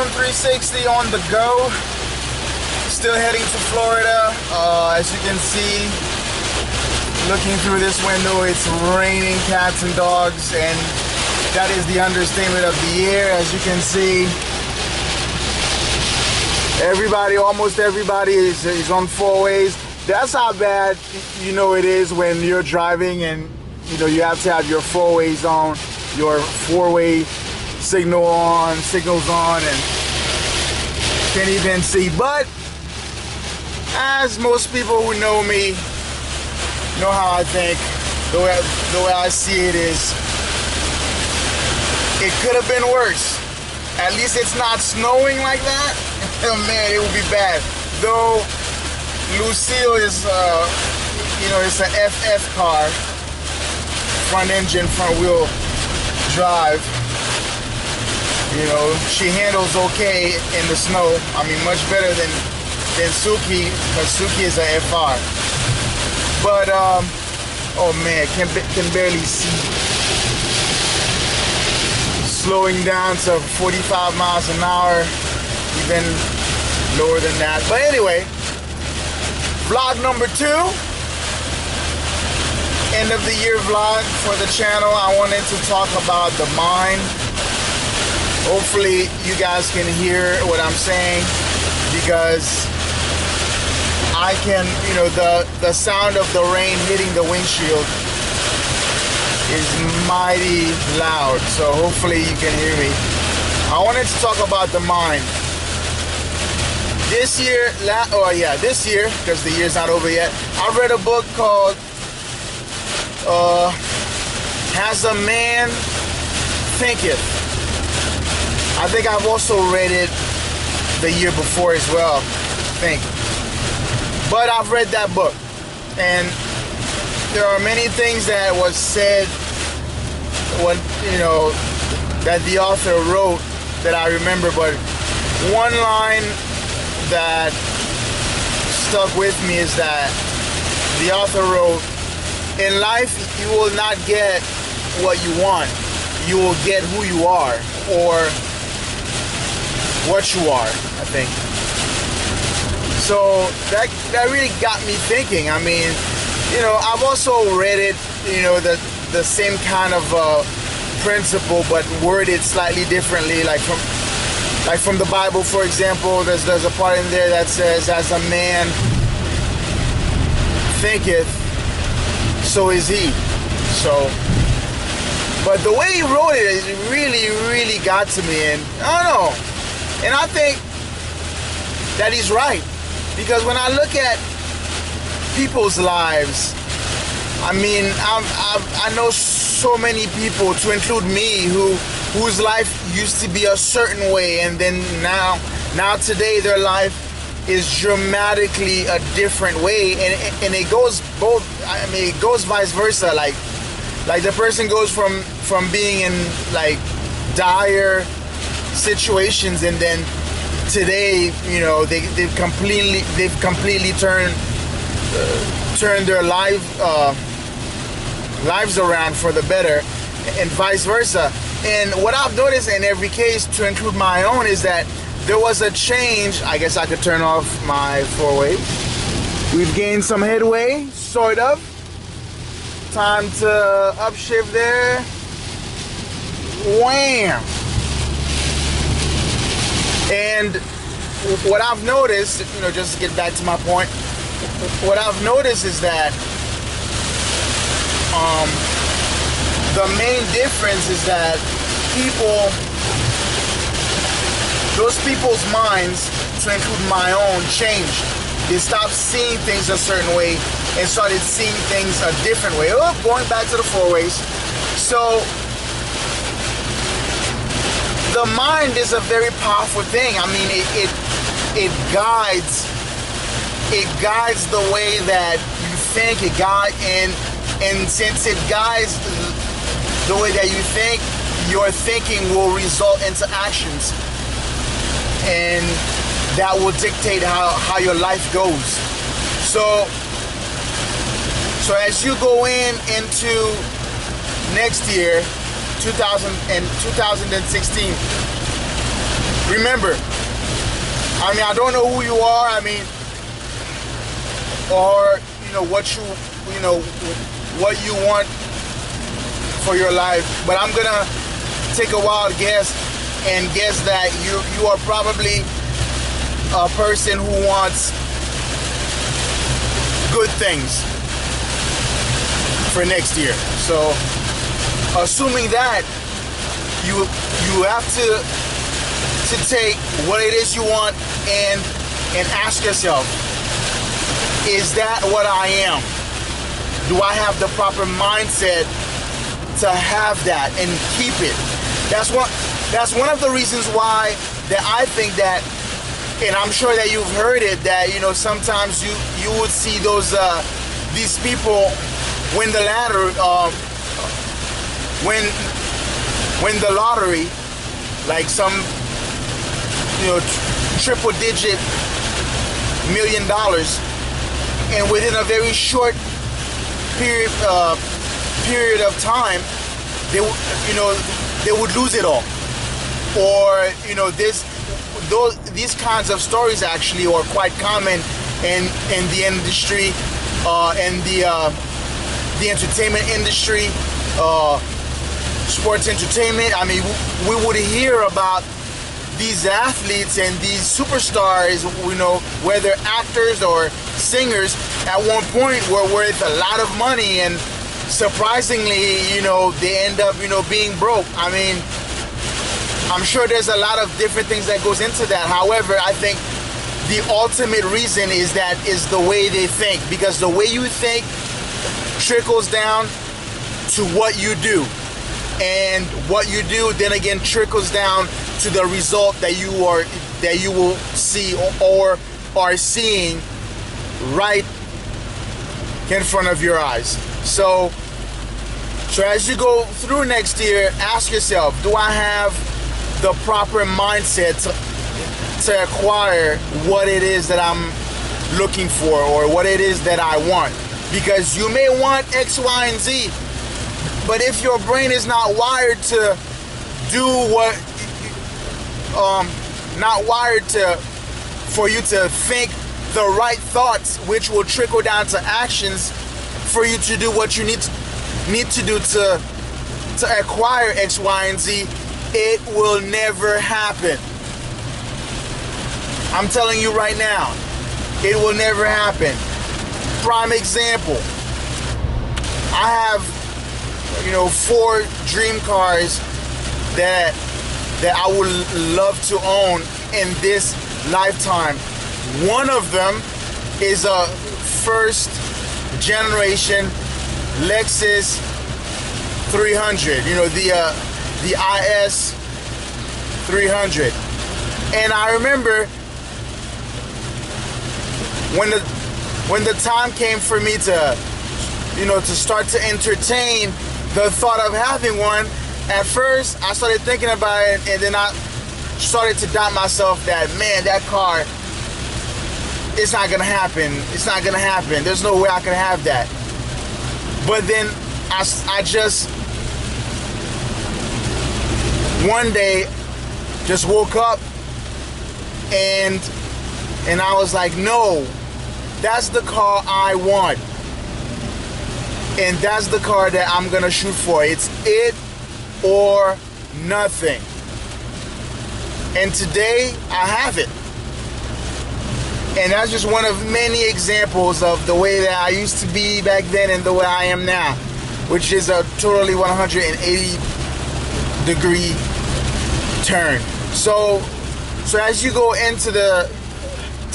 S1E15 on the go. Still heading to Florida. As you can see, looking through this window, it's raining cats and dogs, and that is the understatement of the year. As you can see, almost everybody is on four-ways. That's how bad it is when you're driving and you have to have your four-ways on, your four-way signals on, and can't even see. But as most people who know me know how I think, the way I see it is, it could have been worse. At least it's not snowing like that. Oh man, it would be bad. Though Lucille is, it's an FF car, front engine, front wheel drive. She handles okay in the snow. I mean, much better than Suki, because Suki is a FR. But oh man, can barely see. Slowing down to 45 miles an hour, even lower than that. But anyway, vlog number 2, end of the year vlog for the channel. I wanted to talk about the mind. Hopefully you guys can hear what I'm saying, because I can, the sound of the rain hitting the windshield is mighty loud, so hopefully you can hear me. I wanted to talk about the mind. This year, because the year's not over yet, I read a book called As a Man Thinketh. I think I've also read it the year before as well, I think. But I've read that book, and there are many things that was said that the author wrote that I remember, but one line that stuck with me is that the author wrote, "In life, you will not get what you want. You will get who you are, or what you are," I think. So that really got me thinking. I mean, I've also read it, the same kind of principle, but worded slightly differently. Like from the Bible, for example, there's a part in there that says, "As a man thinketh, so is he." So, but the way he wrote it really, really got to me, and I don't know. And I think that he's right, because when I look at people's lives, I mean, I know so many people, to include me, whose life used to be a certain way, and then now today their life is dramatically a different way, and it goes both. I mean, it goes vice versa. Like the person goes from being in like dire situations, and then today, they've completely turned their lives around for the better, and vice versa. And what I've noticed in every case, to include my own, is that there was a change. I guess I could turn off my four-way. We've gained some headway, sort of. Time to upshift there. Wham! And what I've noticed, just to get back to my point, what I've noticed is that the main difference is that those people's minds, to include my own, changed. They stopped seeing things a certain way and started seeing things a different way. Oh, going back to the four-ways. So the mind is a very powerful thing. I mean, it guides the way that you think. And since it guides the way that you think, your thinking will result into actions, and that will dictate how your life goes. So as you go into next year, 2016, remember, I mean, I don't know who you are, I mean, or, you know, what you want for your life, but I'm gonna take a wild guess and guess that you are probably a person who wants good things for next year. So assuming that, you have to take what it is you want and ask yourself, is that what I am? Do I have the proper mindset to have that and keep it? That's one of the reasons why that I think that, and I'm sure that you've heard it, that, you know, sometimes you would see these people win the win the lottery, like some, you know, triple digit $1 million, and within a very short period of time, they would lose it all. Or, you know, these kinds of stories actually are quite common in the industry, in the entertainment industry, sports entertainment. I mean, we would hear about these athletes and these superstars, you know, whether actors or singers, at one point were worth a lot of money, and surprisingly, you know, they end up, you know, being broke. I mean, I'm sure there's a lot of different things that goes into that. However, I think the ultimate reason is the way they think, because the way you think trickles down to what you do, and what you do then again trickles down to the result that you will see or are seeing right in front of your eyes. So as you go through next year, ask yourself, do I have the proper mindset to acquire what it is that I'm looking for, or what it is that I want? Because you may want X, Y, and Z, but if your brain is not wired to do what, not wired for you to think the right thoughts, which will trickle down to actions for you to do what you need to do to acquire X, Y, and Z, it will never happen. I'm telling you right now, it will never happen. Prime example, I have, you know, 4 dream cars that I would love to own in this lifetime. One of them is a first generation Lexus 300, you know, the IS 300. And I remember when the time came for me to, you know, to start to entertain the thought of having one, at first I started thinking about it, and then I started to doubt myself that, man, that car, it's not gonna happen. It's not gonna happen. There's no way I can have that. But then I just one day just woke up and I was like, no, that's the car I want. And that's the car that I'm gonna shoot for. It's it or nothing. And today I have it. And that's just one of many examples of the way that I used to be back then and the way I am now, which is a totally 180 degree turn. So as you go into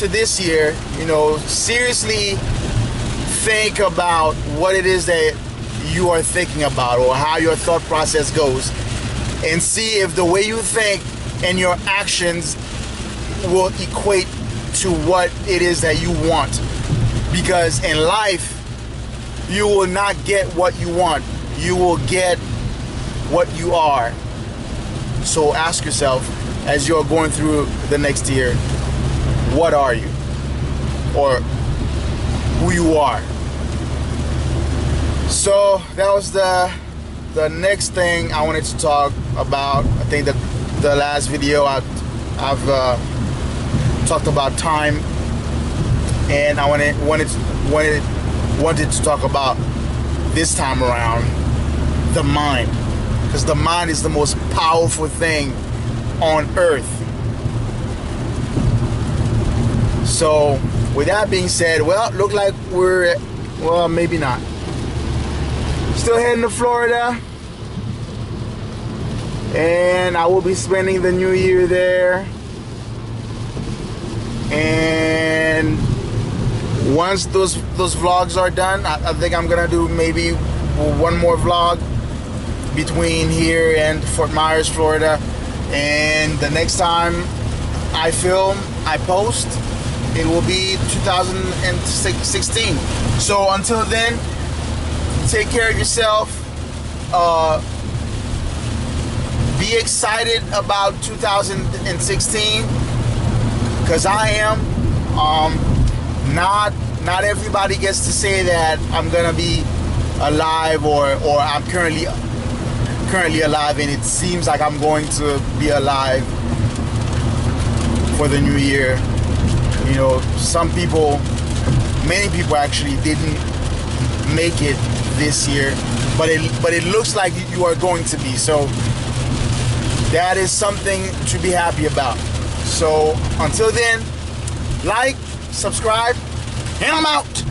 this year, you know, seriously think about what it is that you are thinking about, or how your thought process goes, and see if the way you think and your actions will equate to what it is that you want. Because in life, you will not get what you want. You will get what you are. So ask yourself, as you're going through the next year, what are you? Or who you are. So that was the next thing I wanted to talk about. I think the last video I I've talked about time, and I wanted to talk about this time around the mind, because the mind is the most powerful thing on earth. So with that being said, well, look like well, maybe not. Still heading to Florida, and I will be spending the new year there. And once those vlogs are done, I think I'm gonna do maybe one more vlog between here and Fort Myers, Florida. And the next time I film, I post, it will be 2016. So until then, take care of yourself. Be excited about 2016, because I am. Not everybody gets to say that I'm gonna be alive, or I'm currently alive, and it seems like I'm going to be alive for the new year. You know, many people actually didn't make it this year, but it looks like you are going to be. So that is something to be happy about. So until then, like, subscribe, and I'm out.